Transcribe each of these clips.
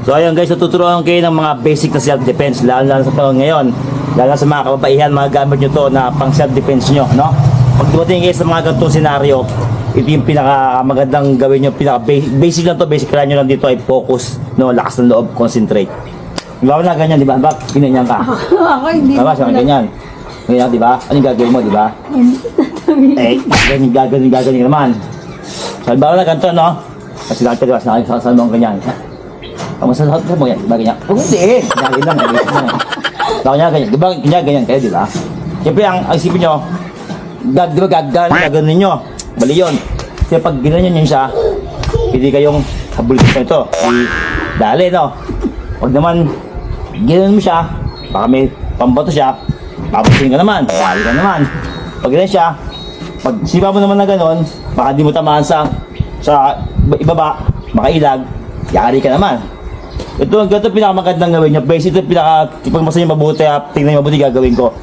So ayun guys, tuturuan kayo ng mga basic na self-defense, lalo sa taon ngayon. Lalo sa mga kababaihan, mga gamit nyo to na pang self-defense nyo, no? Pag dumating kayo sa mga ganitong senaryo, ito yung pinakamagandang gawin nyo, basic lang to, basic lang nyo lang dito ay focus, no? Lakas ng loob, concentrate. Diba na ganyan, diba? Bak, ganyan ka. Ako hindi. Diba, siya ganyan. Ganyan, diba? Anong gagawin mo, diba? Ganyan naman. So, diba na ganito, no? Kasi lang diba, sa mga ganyan. Ang masasahot mo yan, diba ganyan? Huwag hindi, ganyan lang. Diba ganyan kayo, diba? Siyempre, ang isipin nyo, diba gaganon ninyo? Bali yun. Kasi pag ginanyan nyo siya, hindi kayong habulin sa ito. Dali, no? Huwag naman, ginanon mo siya, baka may pambato siya, papusin ka naman, dali ka naman. Pag ganyan siya, pag sipa mo naman na ganon, baka di mo tamaan sa ibaba, makailag, yari ka naman. Ito pinakamagandang gawin niya. Basic ito pag masaya mabuti, tingnan niyo mabuti gagawin ko.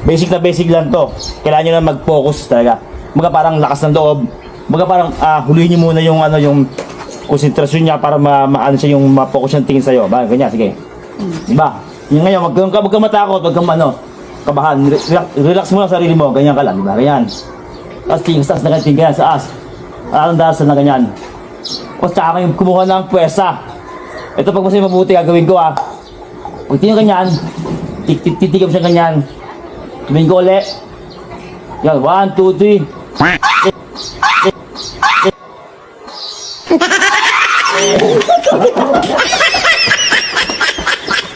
Basic na basic lang to. Kailangan niyo lang mag-focus talaga. Mga parang lakas ng loob. Mga parang hulihin niyo muna yung yung konsentrasyon niya para maano siya yung ma-focus yung tingin sa iyo. Ba, ganyan, sige. Diba? Yung ngayon, wag kang matakot, wag kang kabahan. Relax mo lang sarili mo, ganyan ka lang, diba? Ganyan. Tapos tingin, taas na ganyan, sa as. Anong dasal na ganyan. O tsaka kayo kumuha ng pwersa. Ito pag masaya mabuti gagawin ko Pag tingin ganyan, titigam siya ganyan. Tumingin ko ulit. Yan, 1, 2, 3.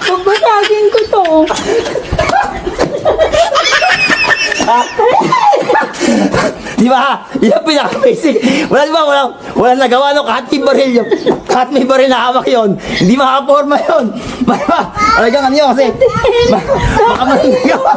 Pagbasagin ko to. Di ba? Yan pinaka-basic. Wala nagawa no, kahit may baril na hawak yun, hindi makaporma yun. Talagang ano yun kasi, baka managawa.